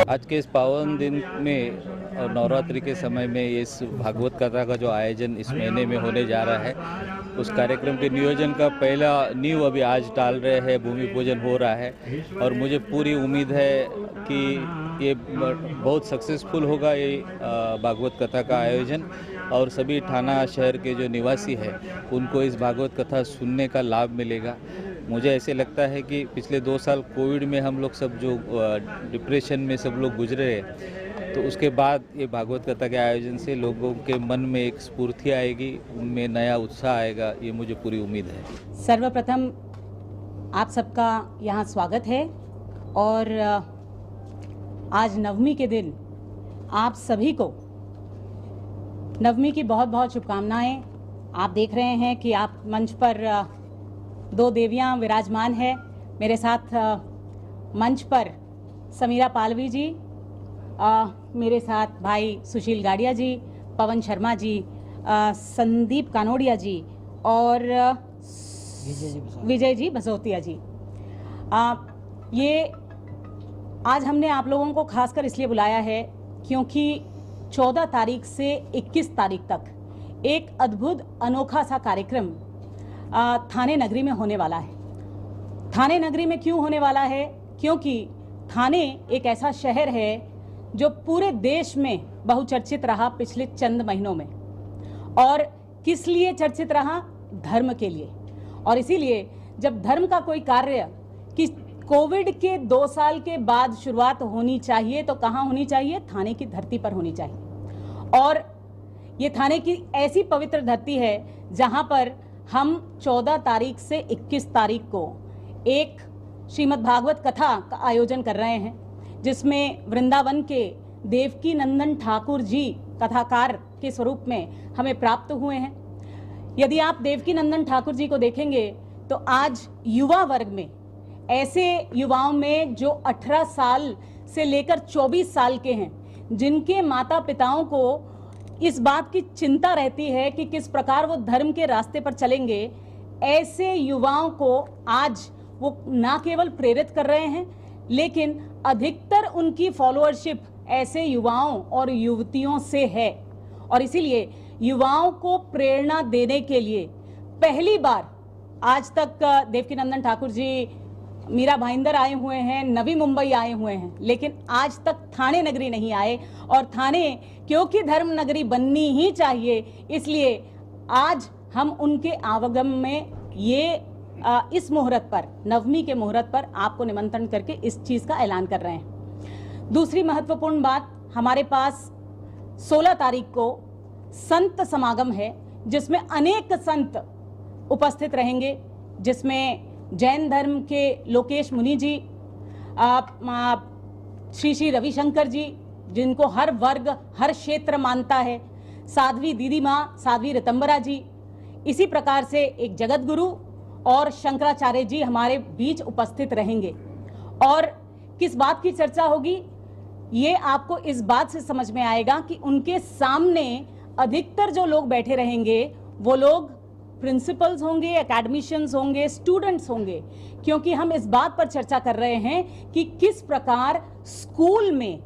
आज के इस पावन दिन में और नवरात्रि के समय में इस भागवत कथा का जो आयोजन इस महीने में होने जा रहा है, उस कार्यक्रम के नियोजन का पहला नींव अभी आज डाल रहे हैं, भूमि पूजन हो रहा है और मुझे पूरी उम्मीद है कि ये बहुत सक्सेसफुल होगा ये भागवत कथा का आयोजन और सभी थाना शहर के जो निवासी हैं उनको इस भागवत कथा सुनने का लाभ मिलेगा। मुझे ऐसे लगता है कि पिछले 2 साल कोविड में हम लोग सब जो डिप्रेशन में सब लोग गुजरे हैं, तो उसके बाद ये भागवत कथा के आयोजन से लोगों के मन में एक स्फूर्ति आएगी, उनमें नया उत्साह आएगा, ये मुझे पूरी उम्मीद है। सर्वप्रथम आप सबका यहाँ स्वागत है और आज नवमी के दिन आप सभी को नवमी की बहुत बहुत शुभकामनाएं। आप देख रहे हैं कि आप मंच पर 2 देवियां विराजमान है। मेरे साथ मंच पर समीरा पालवी जी, मेरे साथ भाई सुशील गाड़िया जी, पवन शर्मा जी, संदीप कानोड़िया जी और विजय जी बसोतिया जी। ये आज हमने आप लोगों को खासकर इसलिए बुलाया है क्योंकि 14 तारीख से 21 तारीख तक एक अद्भुत अनोखा सा कार्यक्रम थाने नगरी में होने वाला है। थाने नगरी में क्यों होने वाला है? क्योंकि थाने एक ऐसा शहर है जो पूरे देश में बहुचर्चित रहा पिछले चंद महीनों में। और किस लिए चर्चित रहा? धर्म के लिए। और इसीलिए जब धर्म का कोई कार्य कि कोविड के 2 साल के बाद शुरुआत होनी चाहिए तो कहाँ होनी चाहिए? थाने की धरती पर होनी चाहिए। और ये थाने की ऐसी पवित्र धरती है जहाँ पर हम 14 तारीख से 21 तारीख को एक श्रीमद् भागवत कथा का आयोजन कर रहे हैं, जिसमें वृंदावन के देवकी नंदन ठाकुर जी कथाकार के स्वरूप में हमें प्राप्त हुए हैं। यदि आप देवकी नंदन ठाकुर जी को देखेंगे तो आज युवा वर्ग में, ऐसे युवाओं में जो 18 साल से लेकर 24 साल के हैं, जिनके माता पिताओं को इस बात की चिंता रहती है कि किस प्रकार वो धर्म के रास्ते पर चलेंगे, ऐसे युवाओं को आज वो ना केवल प्रेरित कर रहे हैं, लेकिन अधिकतर उनकी फॉलोअरशिप ऐसे युवाओं और युवतियों से है। और इसीलिए युवाओं को प्रेरणा देने के लिए पहली बार आज तक देवकी नंदन ठाकुर जी मीरा भाईंदर आए हुए हैं, नवी मुंबई आए हुए हैं, लेकिन आज तक थाने नगरी नहीं आए। और थाने क्योंकि धर्म नगरी बननी ही चाहिए, इसलिए आज हम उनके आवागम में ये इस मुहूर्त पर, नवमी के मुहूर्त पर आपको निमंत्रण करके इस चीज का ऐलान कर रहे हैं। दूसरी महत्वपूर्ण बात, हमारे पास 16 तारीख को संत समागम है, जिसमें अनेक संत उपस्थित रहेंगे, जिसमें जैन धर्म के लोकेश मुनि जी, श्री रविशंकर जी, जिनको हर वर्ग हर क्षेत्र मानता है, साध्वी दीदी माँ साध्वी ऋतंबरा जी, इसी प्रकार से एक जगत गुरु और शंकराचार्य जी हमारे बीच उपस्थित रहेंगे। और किस बात की चर्चा होगी ये आपको इस बात से समझ में आएगा कि उनके सामने अधिकतर जो लोग बैठे रहेंगे वो लोग प्रिंसिपल्स होंगे, एकेडमिशियंस होंगे, स्टूडेंट्स होंगे, क्योंकि हम इस बात पर चर्चा कर रहे हैं कि किस प्रकार स्कूल में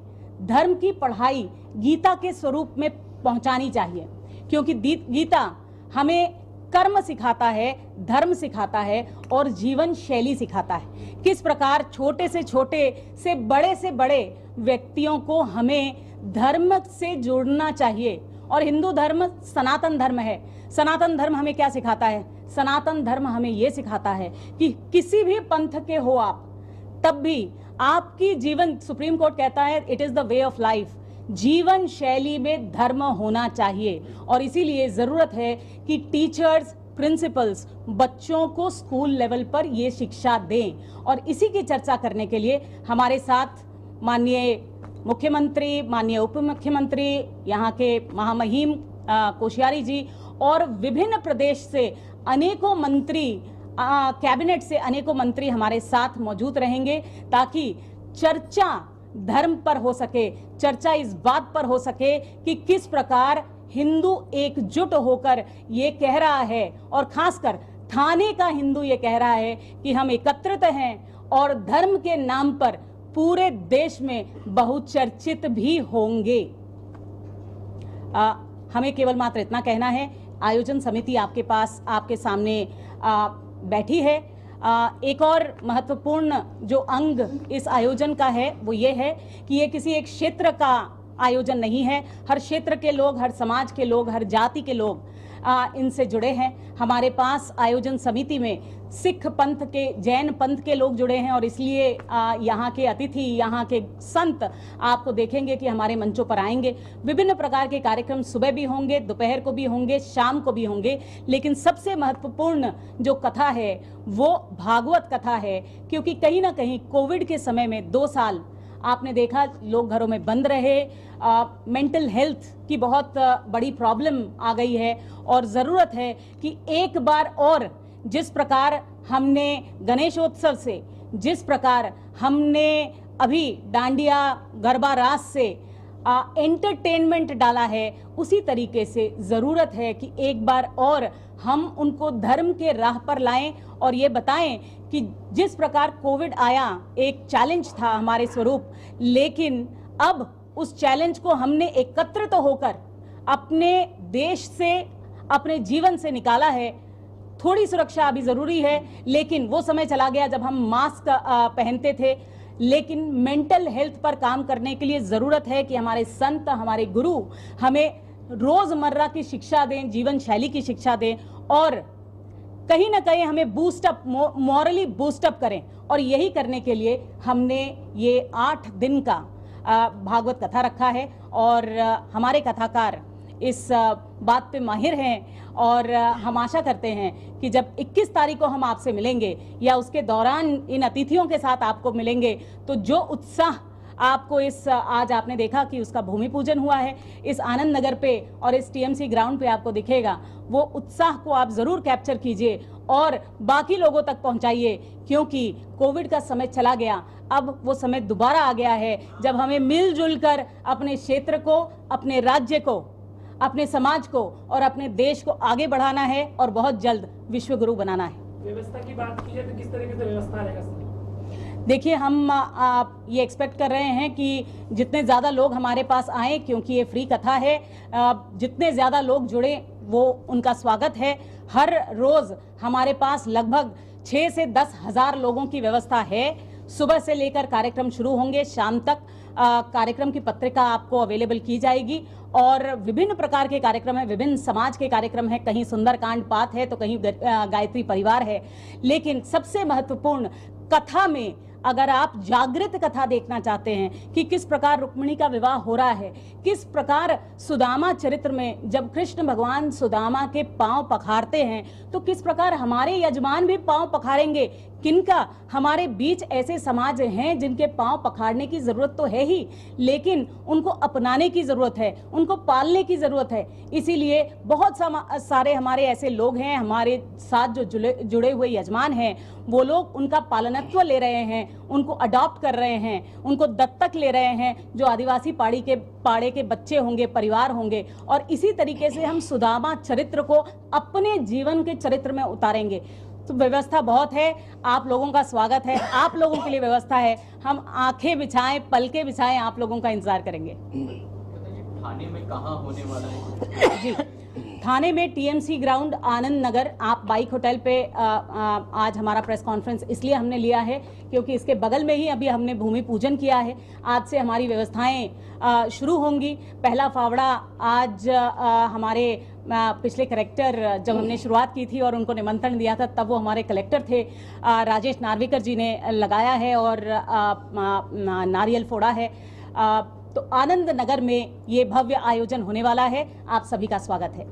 धर्म की पढ़ाई गीता के स्वरूप में पहुंचानी चाहिए। क्योंकि गीता हमें कर्म सिखाता है, धर्म सिखाता है और जीवन शैली सिखाता है। किस प्रकार छोटे से बड़े व्यक्तियों को हमें धर्म से जोड़ना चाहिए। और हिंदू धर्म सनातन धर्म है। सनातन धर्म हमें क्या सिखाता है? सनातन धर्म हमें यह सिखाता है कि किसी भी पंथ के हो आप, तब भी आपकी जीवन, सुप्रीम कोर्ट कहता है it is the way of life, जीवन शैली में धर्म होना चाहिए। और इसीलिए जरूरत है कि टीचर्स, प्रिंसिपल्स बच्चों को स्कूल लेवल पर ये शिक्षा दें। और इसी की चर्चा करने के लिए हमारे साथ माननीय मुख्यमंत्री, माननीय उप मुख्यमंत्री, यहाँ के महामहिम कोश्यारी जी और विभिन्न प्रदेश से अनेकों मंत्री, कैबिनेट से अनेकों मंत्री हमारे साथ मौजूद रहेंगे, ताकि चर्चा धर्म पर हो सके, चर्चा इस बात पर हो सके कि किस प्रकार हिंदू एकजुट होकर ये कह रहा है, और खासकर थाने का हिंदू ये कह रहा है कि हम एकत्रित हैं और धर्म के नाम पर पूरे देश में बहुचर्चित भी होंगे। हमें केवल मात्र इतना कहना है, आयोजन समिति आपके पास, आपके सामने बैठी है। एक और महत्वपूर्ण जो अंग इस आयोजन का है वो ये है कि ये किसी एक क्षेत्र का आयोजन नहीं है। हर क्षेत्र के लोग, हर समाज के लोग, हर जाति के लोग इनसे जुड़े हैं। हमारे पास आयोजन समिति में सिख पंथ के, जैन पंथ के लोग जुड़े हैं और इसलिए यहाँ के अतिथि, यहाँ के संत आपको देखेंगे कि हमारे मंचों पर आएंगे। विभिन्न प्रकार के कार्यक्रम सुबह भी होंगे, दोपहर को भी होंगे, शाम को भी होंगे, लेकिन सबसे महत्वपूर्ण जो कथा है वो भागवत कथा है, क्योंकि कहीं ना कहीं कोविड के समय में 2 साल आपने देखा लोग घरों में बंद रहे, मेंटल हेल्थ की बहुत बड़ी प्रॉब्लम आ गई है और ज़रूरत है कि एक बार और जिस प्रकार हमने गणेशोत्सव से, जिस प्रकार हमने अभी डांडिया गरबा रास से एंटरटेनमेंट डाला है, उसी तरीके से ज़रूरत है कि एक बार और हम उनको धर्म के राह पर लाएं और ये बताएं कि जिस प्रकार कोविड आया एक चैलेंज था हमारे स्वरूप, लेकिन अब उस चैलेंज को हमने एकत्रित होकर अपने देश से, अपने जीवन से निकाला है। थोड़ी सुरक्षा अभी ज़रूरी है, लेकिन वो समय चला गया जब हम मास्क पहनते थे। लेकिन मेंटल हेल्थ पर काम करने के लिए ज़रूरत है कि हमारे संत, हमारे गुरु हमें रोज़मर्रा की शिक्षा दें, जीवन शैली की शिक्षा दें और कहीं ना कहीं हमें बूस्टअप, मॉरली बूस्टअप करें। और यही करने के लिए हमने ये 8 दिन का भागवत कथा रखा है और हमारे कथाकार इस बात पे माहिर हैं और हम आशा करते हैं कि जब 21 तारीख को हम आपसे मिलेंगे या उसके दौरान इन अतिथियों के साथ आपको मिलेंगे, तो जो उत्साह आपको इस, आज आपने देखा कि उसका भूमि पूजन हुआ है, इस आनंद नगर पे और इस टीएमसी ग्राउंड पे आपको दिखेगा, वो उत्साह को आप ज़रूर कैप्चर कीजिए और बाकी लोगों तक पहुंचाइए, क्योंकि कोविड का समय चला गया, अब वो समय दोबारा आ गया है जब हमें मिलजुल कर अपने क्षेत्र को, अपने राज्य को, अपने समाज को और अपने देश को आगे बढ़ाना है और बहुत जल्द विश्व गुरु बनाना है। व्यवस्था की बात की जाए तो किस तरीके से व्यवस्था रहेगा? देखिए, हम ये एक्सपेक्ट कर रहे हैं कि जितने ज़्यादा लोग हमारे पास आएँ, क्योंकि ये फ्री कथा है, जितने ज़्यादा लोग जुड़े वो उनका स्वागत है। हर रोज़ हमारे पास लगभग 6 से 10 हज़ार लोगों की व्यवस्था है। सुबह से लेकर कार्यक्रम शुरू होंगे, शाम तक कार्यक्रम की पत्रिका आपको अवेलेबल की जाएगी और विभिन्न प्रकार के कार्यक्रम है, विभिन्न समाज के कार्यक्रम है, कहीं सुंदरकांड पाठ है तो कहीं गायत्री परिवार है। लेकिन सबसे महत्वपूर्ण कथा में अगर आप जागृत कथा देखना चाहते हैं कि किस प्रकार रुक्मिणी का विवाह हो रहा है, किस प्रकार सुदामा चरित्र में जब कृष्ण भगवान सुदामा के पांव पखारते हैं तो किस प्रकार हमारे यजमान भी पांव पखारेंगे, किनका हमारे बीच ऐसे समाज हैं जिनके पांव पखारने की जरूरत तो है ही, लेकिन उनको अपनाने की जरूरत है, उनको पालने की जरूरत है। इसीलिए बहुत सारे हमारे ऐसे लोग हैं, हमारे साथ जो जुड़े हुए यजमान हैं, वो लोग उनका पालनत्व ले रहे हैं, उनको अडॉप्ट कर रहे हैं, उनको दत्तक ले रहे हैं, जो आदिवासी पाड़े के बच्चे होंगे, परिवार होंगे। और इसी तरीके से हम सुदामा चरित्र को अपने जीवन के चरित्र में उतारेंगे। तो व्यवस्था बहुत है, आप लोगों का स्वागत है, आप लोगों के लिए व्यवस्था है। हम आंखें बिछाएं, पलके बिछाएं, आप लोगों का इंतजार करेंगे। थाने में कहाँ होने वाला है? जी, थाने में टीएमसी ग्राउंड आनंद नगर। आप बाइक होटल पे आज हमारा प्रेस कॉन्फ्रेंस इसलिए हमने लिया है क्योंकि इसके बगल में ही अभी हमने भूमि पूजन किया है। आज से हमारी व्यवस्थाएं शुरू होंगी। पहला फावड़ा आज हमारे पिछले कलेक्टर, जब हमने शुरुआत की थी और उनको निमंत्रण दिया था, तब वो हमारे कलेक्टर थे, राजेश नार्वेकर जी ने लगाया है और नारियल फोड़ा है। तो आनंद नगर में ये भव्य आयोजन होने वाला है। आप सभी का स्वागत है।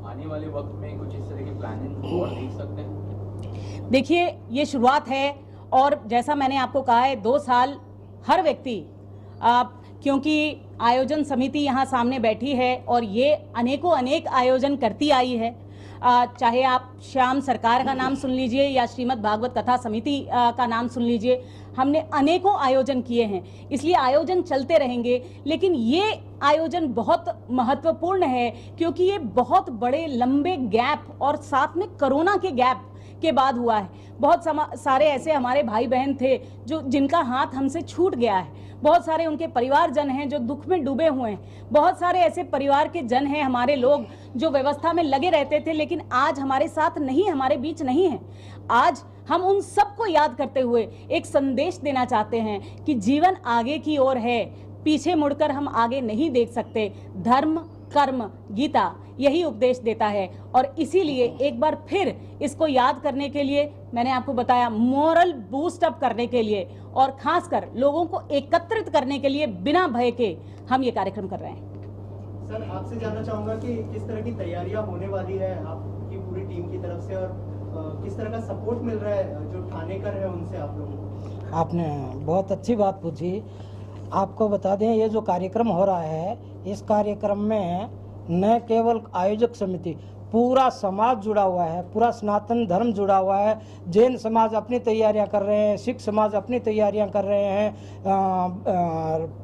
आने वाले वक्त में कुछ इस तरह की प्लानिंग और देख सकते हैं? देखिए, ये शुरुआत है और जैसा मैंने आपको कहा है, 2 साल हर व्यक्ति, क्योंकि आयोजन समिति यहाँ सामने बैठी है और ये अनेक आयोजन करती आई है। चाहे आप श्याम सरकार का नाम सुन लीजिए या श्रीमद् भागवत कथा समिति का नाम सुन लीजिए, हमने अनेकों आयोजन किए हैं, इसलिए आयोजन चलते रहेंगे। लेकिन ये आयोजन बहुत महत्वपूर्ण है क्योंकि ये बहुत बड़े लंबे गैप और साथ में कोरोना के गैप के बाद हुआ है। बहुत सारे ऐसे हमारे भाई बहन थे जो जिनका हाथ हमसे छूट गया है। बहुत सारे उनके परिवारजन हैं जो दुख में डूबे हुए हैं। बहुत सारे ऐसे परिवार के जन हैं हमारे लोग जो व्यवस्था में लगे रहते थे लेकिन आज हमारे साथ नहीं, हमारे बीच नहीं है। आज हम उन सबको याद करते हुए एक संदेश देना चाहते हैं कि जीवन आगे की ओर है, पीछे मुड़कर हम आगे नहीं देख सकते। धर्म, कर्म, गीता यही उपदेश देता है और इसीलिए एक बार फिर इसको याद करने के लिए मैंने आपको बताया, मोरल बूस्ट अप करने के लिए और खासकर लोगों को एकत्रित करने के लिए बिना भय के हम ये कार्यक्रम कर रहे हैं। सर, आपसे जानना चाहूंगा कि किस तरह की तैयारियां होने वाली है आपकी पूरी टीम की तरफ से और किस तरह का सपोर्ट मिल रहा है जो ठाणेकर है उनसे आप लोगों को? आपने बहुत अच्छी बात पूछी। आपको बता दें, ये जो कार्यक्रम हो रहा है, इस कार्यक्रम में न केवल आयोजक समिति, पूरा समाज जुड़ा हुआ है, पूरा सनातन धर्म जुड़ा हुआ है। जैन समाज अपनी तैयारियां कर रहे हैं, सिख समाज अपनी तैयारियां कर रहे हैं,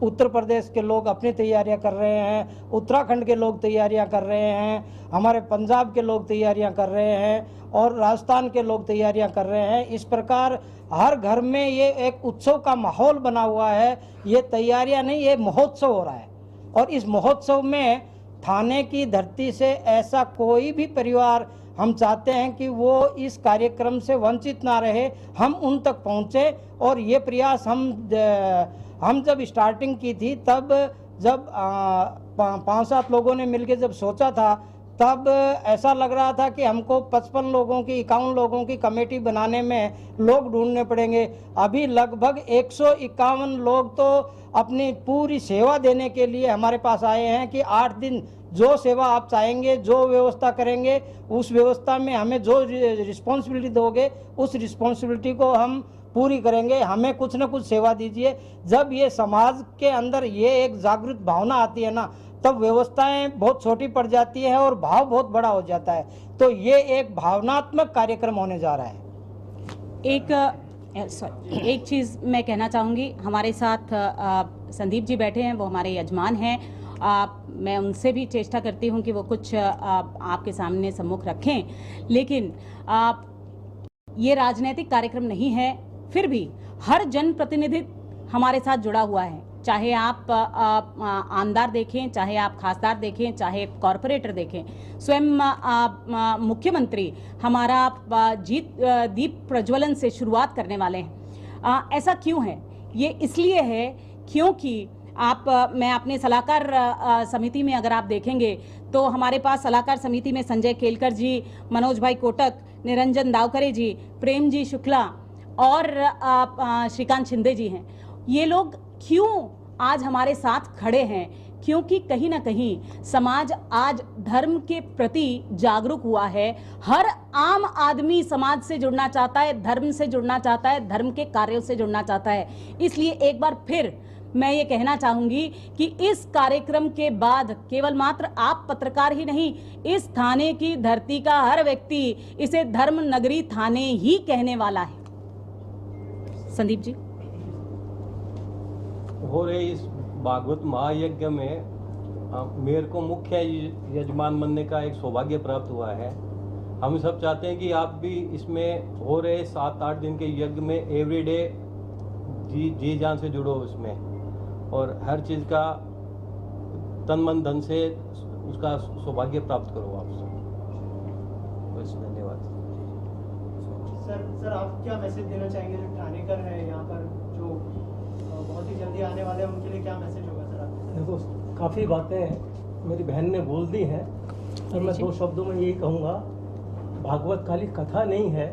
उत्तर प्रदेश के लोग अपनी तैयारियां कर रहे हैं, उत्तराखंड के लोग तैयारियां कर रहे हैं, हमारे पंजाब के लोग तैयारियां कर रहे हैं और राजस्थान के लोग तैयारियां कर रहे हैं। इस प्रकार हर घर में ये एक उत्सव का माहौल बना हुआ है। ये तैयारियां नहीं, ये महोत्सव हो रहा है और इस महोत्सव में थाने की धरती से ऐसा कोई भी परिवार हम चाहते हैं कि वो इस कार्यक्रम से वंचित ना रहे, हम उन तक पहुँचे। और ये प्रयास हम जब स्टार्टिंग की थी तब जब 5-7 लोगों ने मिलकर जब सोचा था तब ऐसा लग रहा था कि हमको 55 लोगों की 51 लोगों की कमेटी बनाने में लोग ढूंढने पड़ेंगे। अभी लगभग 151 लोग तो अपनी पूरी सेवा देने के लिए हमारे पास आए हैं कि 8 दिन जो सेवा आप चाहेंगे, जो व्यवस्था करेंगे, उस व्यवस्था में हमें जो रिस्पॉन्सिबिलिटी दोगे उस रिस्पॉन्सिबिलिटी को हम पूरी करेंगे। हमें कुछ न कुछ सेवा दीजिए। जब ये समाज के अंदर ये एक जागृत भावना आती है ना, तब व्यवस्थाएं बहुत छोटी पड़ जाती है और भाव बहुत बड़ा हो जाता है। तो ये एक भावनात्मक कार्यक्रम होने जा रहा है। एक चीज़ मैं कहना चाहूँगी, हमारे साथ संदीप जी बैठे हैं, वो हमारे यजमान हैं। मैं उनसे भी चेष्टा करती हूँ कि वो कुछ आपके सामने सम्मुख रखें, लेकिन ये राजनीतिक कार्यक्रम नहीं है। फिर भी हर जनप्रतिनिधि हमारे साथ जुड़ा हुआ है, चाहे आप आमदार देखें, चाहे आप खासदार देखें, चाहे कॉरपोरेटर देखें। स्वयं मुख्यमंत्री हमारा दीप प्रज्वलन से शुरुआत करने वाले हैं। ऐसा क्यों है? ये इसलिए है क्योंकि मैं अपने सलाहकार समिति में अगर आप देखेंगे तो हमारे पास सलाहकार समिति में संजय केलकर जी, मनोज भाई कोटक, निरंजन दावकरे जी, प्रेम जी शुक्ला और श्रीकांत शिंदे जी हैं। ये लोग क्यों आज हमारे साथ खड़े हैं? क्योंकि कहीं ना कहीं समाज आज धर्म के प्रति जागरूक हुआ है। हर आम आदमी समाज से जुड़ना चाहता है, धर्म से जुड़ना चाहता है, धर्म के कार्यों से जुड़ना चाहता है। इसलिए एक बार फिर मैं ये कहना चाहूंगी कि इस कार्यक्रम के बाद केवल मात्र आप पत्रकार ही नहीं, इस थाने की धरती का हर व्यक्ति इसे धर्म नगरी थाने ही कहने वाला है। संदीप जी, हो रहे इस भागवत महायज्ञ में मेरे को मुख्य यजमान बनने का एक सौभाग्य प्राप्त हुआ है। हम सब चाहते हैं कि आप भी इसमें हो रहे 7-8 दिन के यज्ञ में एवरीडे जी जान से जुड़ो उसमें और हर चीज़ का तन मन धन से उसका सौभाग्य प्राप्त करो आप सब। बस, धन्यवाद। सर आप क्या मैसेज देना चाहेंगे जो ठाणेकर है यहाँ पर, जो बहुत ही जल्दी आने वाले हैं, उनके लिए क्या मैसेज होगा सर आपका? देखो, काफ़ी बातें मेरी बहन ने बोल दी हैं और मैं 2 शब्दों में यही कहूँगा, भागवत खाली कथा नहीं है।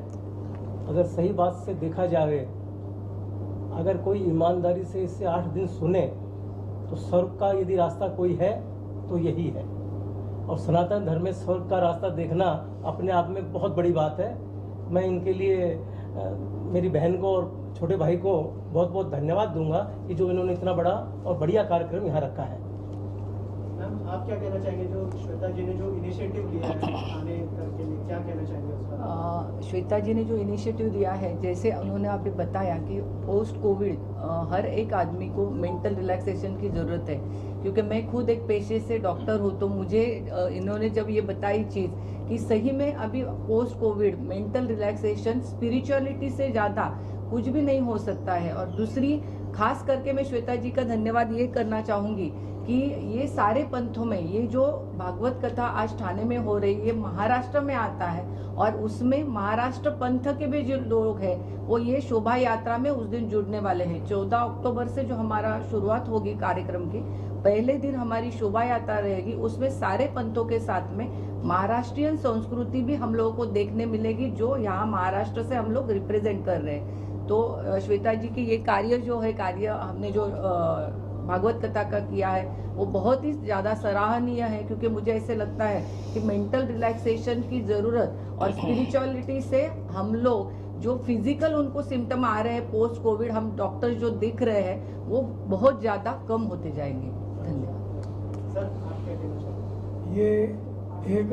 अगर सही बात से देखा जाए, अगर कोई ईमानदारी से इससे 8 दिन सुने तो स्वर्ग का यदि रास्ता कोई है तो यही है। और सनातन धर्म में स्वर्ग का रास्ता देखना अपने आप में बहुत बड़ी बात है। मैं इनके लिए मेरी बहन को और छोटे भाई को बहुत बहुत धन्यवाद दूंगा कि जो इन्होंने इतना बड़ा और बढ़िया कार्यक्रम यहाँ रखा है। मैम आप क्या कहना चाहेंगे, जो श्वेता जी ने जो इनिशिएटिव लिया है थाने करके लिए, क्या कहना चाहेंगे उसका? श्वेता जी ने जो इनिशिएटिव लिया है, जैसे उन्होंने अभी बताया कि पोस्ट कोविड हर एक आदमी को मेंटल रिलैक्सेशन की ज़रूरत है, क्योंकि मैं खुद एक पेशे से डॉक्टर हूँ, तो मुझे इन्होंने जब ये बताई चीज़ कि सही में अभी post Covid mental relaxation spirituality से ज़्यादा कुछ भी नहीं हो सकता है। और दूसरी खास करके मैं श्वेता जी का धन्यवाद ये करना चाहूँगी कि ये सारे पंथों में ये जो भागवत कथा आज ठाणे में हो रही है, महाराष्ट्र में आता है, और उसमें महाराष्ट्र पंथ के भी जो लोग हैं वो ये शोभा यात्रा में उस दिन जुड़ने वाले हैं। 14 अक्टूबर से जो हमारा शुरुआत होगी कार्यक्रम की, पहले दिन हमारी शोभा यात्रा रहेगी, उसमें सारे पंथों के साथ में महाराष्ट्रियन संस्कृति भी हम लोगों को देखने मिलेगी, जो यहाँ महाराष्ट्र से हम लोग रिप्रेजेंट कर रहे हैं। तो श्वेता जी की ये कार्य जो है, कार्य हमने जो भागवत कथा का किया है, वो बहुत ही ज़्यादा सराहनीय है, क्योंकि मुझे ऐसे लगता है कि मेंटल रिलैक्सेशन की ज़रूरत और स्पिरिचुअलिटी से हम लोग जो फिजिकल उनको सिम्टम आ रहे हैं पोस्ट कोविड, हम डॉक्टर जो दिख रहे हैं वो बहुत ज़्यादा कम होते जाएंगे। धन्यवाद। सर आप क्या कहना चाहेंगे? ये एक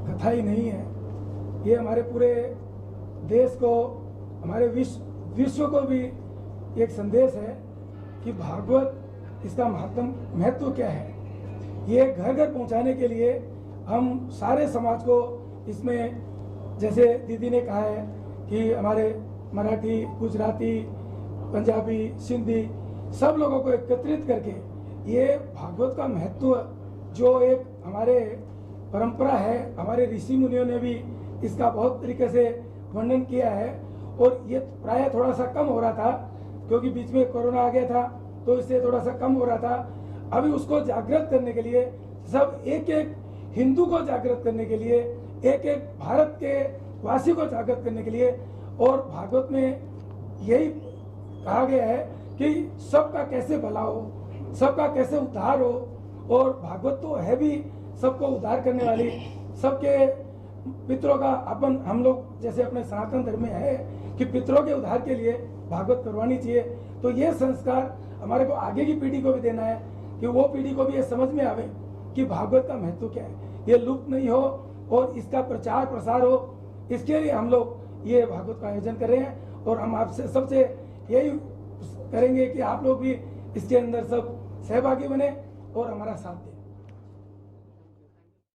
कथा ही नहीं है, ये हमारे पूरे देश को, हमारे विश्व को भी एक संदेश है कि भागवत इसका महत्व क्या है। ये घर घर पहुंचाने के लिए हम सारे समाज को इसमें, जैसे दीदी ने कहा है कि हमारे मराठी, गुजराती, पंजाबी, सिंधी सब लोगों को एकत्रित करके ये भागवत का महत्व जो एक हमारे परंपरा है, हमारे ऋषि मुनियों ने भी इसका बहुत तरीके से वर्णन किया है। और ये प्राय थोड़ा सा कम हो रहा था क्योंकि बीच में कोरोना आ गया था, तो इससे थोड़ा सा कम हो रहा था। अभी उसको जागृत करने के लिए, सब एक एक हिंदू को जागृत करने के लिए, एक एक भारत के वासी को जागृत करने के लिए, और भागवत में यही कहा गया है कि सबका कैसे भला हो, सबका कैसे उद्धार हो। और भागवत तो है भी सबको उद्धार करने वाली, सबके पितरों का हम लोग जैसे अपने सनातन धर्म में है कि पितरों के उद्धार के लिए भागवत करवानी चाहिए। तो ये संस्कार हमारे को आगे की पीढ़ी को भी देना है कि वो पीढ़ी को भी ये समझ में आवे कि भागवत का महत्व क्या है, ये लुप्त नहीं हो और इसका प्रचार प्रसार हो। इसके लिए हम लोग ये भागवत का आयोजन कर रहे हैं, और हम आपसे सबसे यही करेंगे कि आप लोग भी इसके अंदर सब सहभागी बने और हमारा साथ दें।